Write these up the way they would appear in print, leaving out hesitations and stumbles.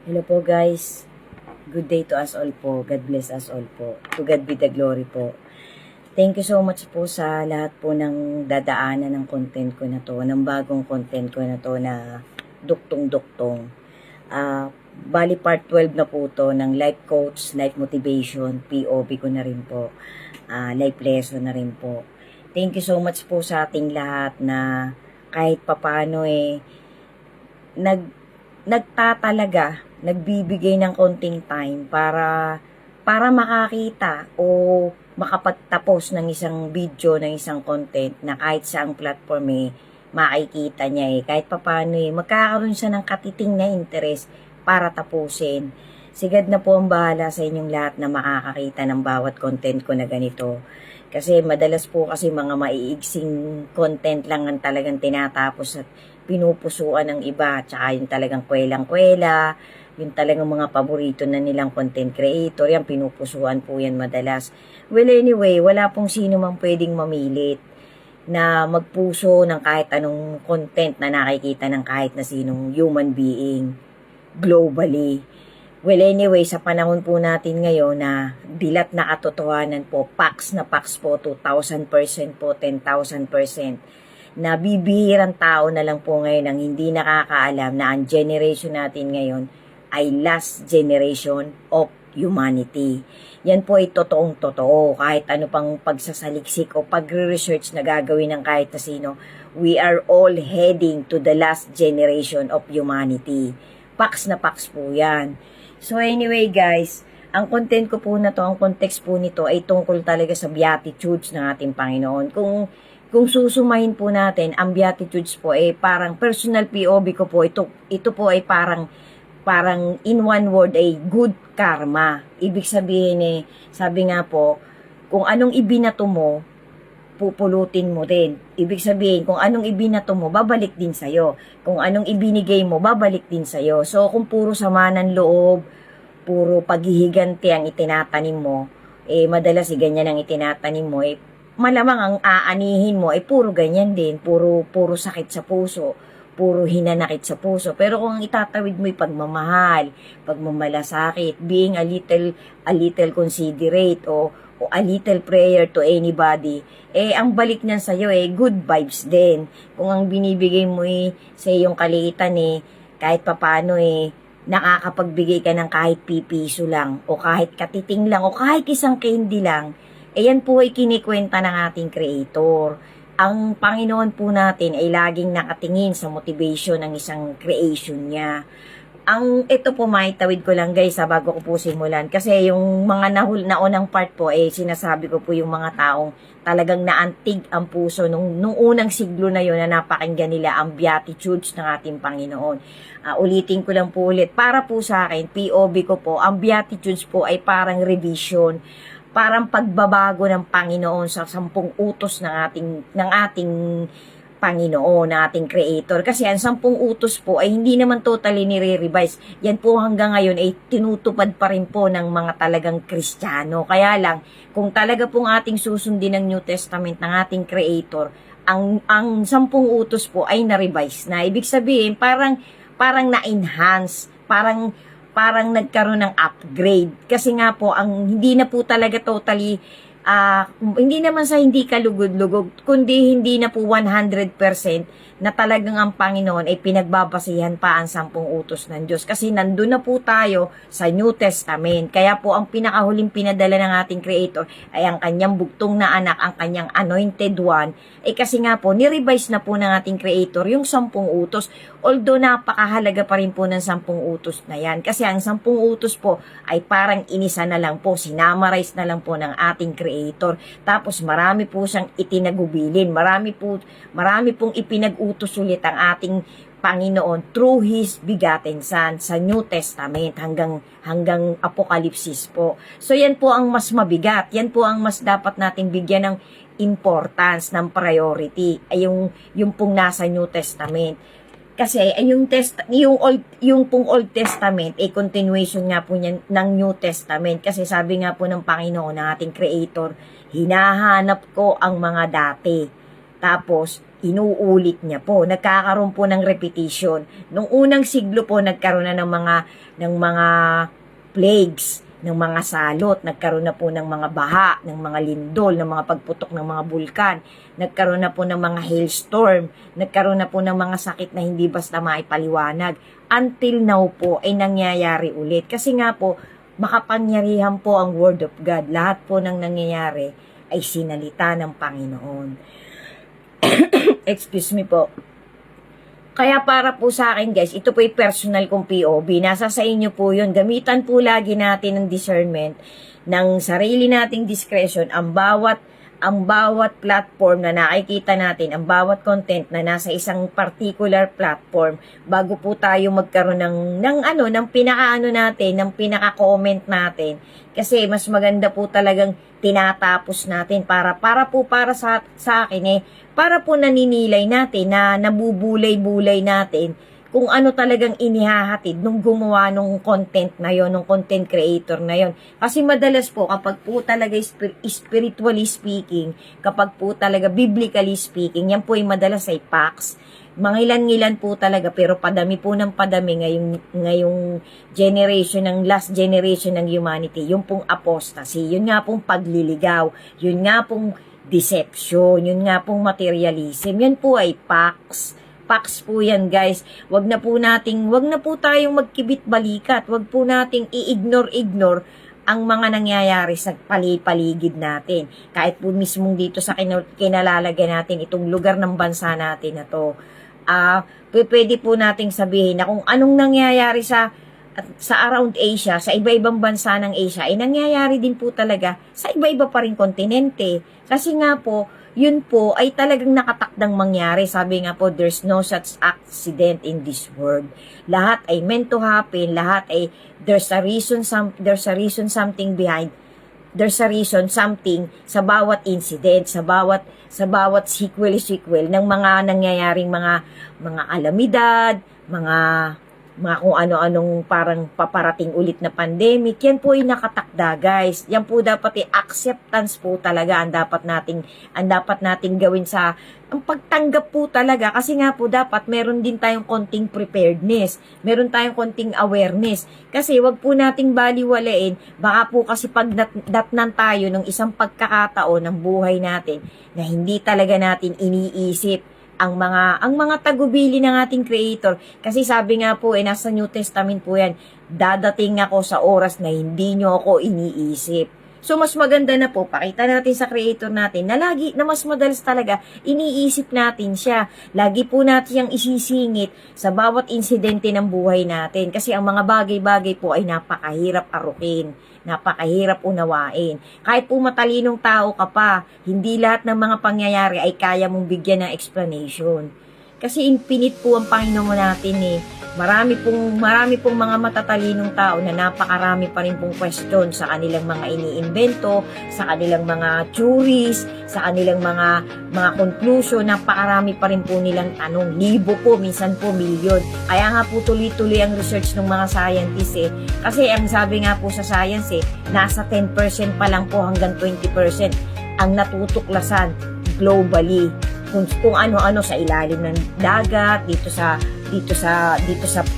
Hello po guys. Good day to us all po. God bless us all po. To God be the glory po. Thank you so much po sa lahat po ng dadaanan ng content ko na to, ng bagong content ko na to na duktong-duktong. Bali part 12 na po to ng life coach, life motivation, POV ko na rin po. Life lesson na rin po. Thank you so much po sa ating lahat na kahit papano nagtatalaga, nagbibigay ng konting time para makakita o makapagtapos ng isang video, ng isang content na kahit saang platform makikita niya kahit papaano magkakaroon siya ng katiting na interest para tapusin. Sigad na po ang bahala sa inyong lahat na makakakita ng bawat content ko na ganito. Kasi madalas po kasi mga maiigsing content lang ang talagang tinatapos at pinupusuan ng iba. Tsaka yung talagang kwelang-kwela, yung talagang mga paborito na nilang content creator, yan pinupusuan po yan madalas. Well anyway, wala pong sino mang pwedeng mamilit na magpuso ng kahit anong content na nakikita ng kahit na sinong human being globally. Well anyway, sa panahon po natin ngayon na dilat na katotohanan po, facts na facts po, 2,000% po, 10,000%, na bibihirang tao na lang po ngayon ang hindi nakakaalam na ang generation natin ngayon ay last generation of humanity. Yan po ay totoong totoo. Kahit ano pang pagsasaliksik o pagre-research na gagawin ng kahit na sino, we are all heading to the last generation of humanity. Facts na facts po yan. So anyway guys, ang content ko po na to, ang context po nito ay tungkol talaga sa beatitudes ng ating Panginoon. Kung susumahin po natin, ang beatitudes po ay parang personal POV ko po, ito po ay parang in one word ay good karma. Ibig sabihin sabi nga po, kung anong ibinato mo, pupulutin mo din. Ibig sabihin, kung anong ibinato mo, babalik din sa'yo. Kung anong ibinigay mo, babalik din sa'yo. So, kung puro sama ng loob, puro paghihiganti ang itinatanim mo, madalas ganyan ang itinatanim mo, malamang ang aanihin mo puro ganyan din, puro sakit sa puso, puro hinanakit sa puso. Pero kung itatawid mo pagmamahal, pagmamalasakit, being a little considerate o a little prayer to anybody, ang balik niyan sa'yo good vibes din. Kung ang binibigay mo sa iyong kaliitan kahit papano nakakapagbigay ka ng kahit pipiso lang o kahit katiting lang o kahit isang candy lang, yan po ay kinikwenta ng ating Creator. Ang Panginoon po natin ay laging nakatingin sa motivation ng isang creation niya. Ito po maitawid ko lang guys bago ko po simulan. Kasi yung mga naunang part po sinasabi ko po yung mga taong talagang naantig ang puso nung unang siglo na yun na napakinggan nila ang beatitudes ng ating Panginoon. Ulitin ko lang po ulit. Para po sa akin, POV ko po, ang beatitudes po ay parang revision, parang pagbabago ng Panginoon sa 10 utos ng ating Panginoon, ng ating Creator. Kasi ang 10 utos po ay hindi naman totally nire-revise. Yan po hanggang ngayon ay tinutupad pa rin po ng mga talagang Kristiyano. Kaya lang, kung talaga pong ating susundin ng New Testament ng ating Creator, ang 10 utos po ay na-revise na. Ibig sabihin, parang na-enhance, parang nagkaroon ng upgrade. Kasi nga po, hindi na po talaga totally, hindi naman sa hindi kalugod-lugod, kundi hindi na po 100% na talagang ang Panginoon ay pinagbabasihan pa ang 10 utos ng Diyos. Kasi nandun na po tayo sa New Testament. Kaya po ang pinakahuling pinadala ng ating Creator ay ang kanyang bugtong na anak, ang kanyang anointed one. Kasi nga po, nirevise na po ng ating Creator yung 10 utos. Although napakahalaga pa rin po ng 10 utos na yan. Kasi ang 10 utos po ay parang inisa na lang po, sinamarize na lang po ng ating Creator. Tapos marami po siyang itinagubilin. Marami pong ipinag-utos ulit ang ating Panginoon through His begotten Son sa New Testament hanggang Apokalipsis po. So yan po ang mas mabigat. Yan po ang mas dapat nating bigyan ng importance, ng priority. Ay yung pong nasa New Testament. Kasi yung pong Old Testament continuation nga po niyan ng New Testament. Kasi sabi nga po ng Panginoon, ng ating Creator, hinahanap ko ang mga dati. Tapos inuulit niya po. Nagkakaroon po ng repetition. Nung unang siglo po, nagkaroon na ng mga plagues, ng mga salot, nagkaroon na po ng mga baha, ng mga lindol, ng mga pagputok ng mga bulkan, nagkaroon na po ng mga hailstorm, nagkaroon na po ng mga sakit na hindi basta maipaliwanag. Until now po ay nangyayari ulit. Kasi nga po, makapangyarihan po ang Word of God. Lahat po ng nangyayari ay sinalita ng Panginoon. Excuse me po. Kaya para po sa akin guys, ito po yung personal kong POV. Nasa sa inyo po yun. Gamitan po lagi natin ng discernment, ng sarili nating discretion, ang bawat platform na nakikita natin, ang bawat content na nasa isang particular platform, bago po tayo magkaroon ng pinaka-ano natin, ng pinaka-comment natin. Kasi mas maganda po talagang tinatapos natin para sa akin para po naninilay natin, na nabubulay-bulay natin kung ano talagang inihahatid nung gumawa nung content na yon, nung content creator na yon. Kasi madalas po kapag po talaga spiritually speaking, kapag po talaga biblically speaking, yan po ay madalas ay facts. Mangilan-ngilan po talaga, pero padami po ng padami ngayong generation, ng last generation ng humanity, yung pong apostasy, yun nga pong pagliligaw, yun nga pong deception, yun nga pong materialism, yan po ay facts. Facts po yan guys. Wag na po tayong magkibit-balikat, wag po nating i-ignore ang mga nangyayari sa paligid natin. Kahit po mismong dito sa kinalalagyan natin, itong lugar ng bansa natin na to, pwede po nating sabihin na kung anong nangyayari sa around Asia, sa iba-ibang bansa ng Asia, ay nangyayari din po talaga sa iba-iba pa rin kontinente. Kasi nga po, yun po ay talagang nakatakdang mangyari. Sabi nga po, there's no such accident in this world. Lahat ay meant to happen, lahat ay there's a reason something behind. There's a reason something sa bawat incident, sa bawat sequel ng mga nangyayaring mga alamidad, mga kung ano-anong parang paparating ulit na pandemic. Yan po ay nakatakda guys. Yan po dapat acceptance po talaga ang dapat nating gawin ang pagtanggap po talaga. Kasi nga po dapat meron din tayong konting preparedness, meron tayong konting awareness. Kasi wag po nating baliwalain, baka po kasi pag datnan tayo ng isang pagkakataon ng buhay natin na hindi talaga natin iniisip ang mga tagubili ng ating creator. Kasi sabi nga po, nasa New Testament po yan, dadating ako sa oras na hindi nyo ako iniisip. So, mas maganda na po, pakita natin sa creator natin na mas madalas talaga, iniisip natin siya. Lagi po natin siyang isisingit sa bawat insidente ng buhay natin. Kasi ang mga bagay-bagay po ay napakahirap arukin, napakahirap unawain. Kahit po matalinong tao ka pa, hindi lahat ng mga pangyayari ay kaya mong bigyan ng explanation. Kasi infinite po ang Panginoon natin Marami pong mga matatalinong tao na napakarami pa rin pong question sa kanilang mga iniimbento, sa kanilang mga theories, sa kanilang mga conclusion. Napakarami pa rin po nilang tanong. Libo po, minsan po milyon. Kaya nga po tuloy-tuloy ang research ng mga scientists Kasi ang sabi nga po sa science nasa 10% pa lang po hanggang 20% ang natutuklasan globally. Kung ano-ano sa ilalim ng dagat, dito sa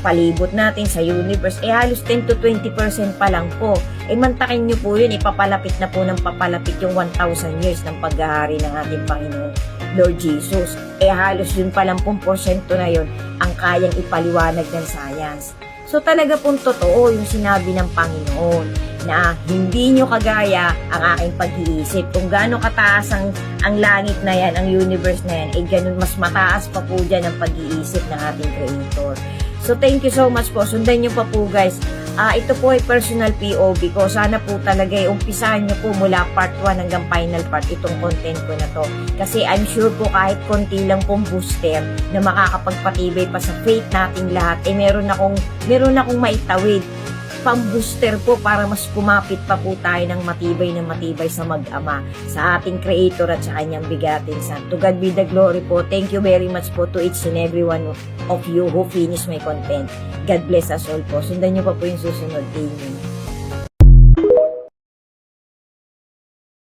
palibot natin, sa universe, halos 10 to 20% pa lang po. Mantakin nyo po yun, papalapit na po ng papalapit yung 1,000 years ng paghahari ng ating Panginoon, Lord Jesus. Halos yun pa lang pong porsyento na yun ang kayang ipaliwanag ng science. So talaga pong totoo yung sinabi ng Panginoon na hindi nyo kagaya ang aking pag-iisip. Kung gaano kataas ang langit na yan, ang universe na yan, ganun mas mataas pa po dyan ang pag-iisip ng ating Creator. So thank you so much po. Sundan nyo pa po guys. Ito po ay personal POV ko. Sana po talaga umpisahan nyo po mula part 1 hanggang final part itong content ko na to. Kasi I'm sure po kahit konti lang pong booster na makakapagpatibay pa sa faith nating lahat, meron akong maitawid pang-booster po para mas kumapit pa po tayo ng matibay sa mag-ama, sa ating Creator at sa kanyang bigatin Son. To God be the glory po. Thank you very much po to each and every one of you who finish my content. God bless us all po. Sundan nyo pa po yung susunod. Amen.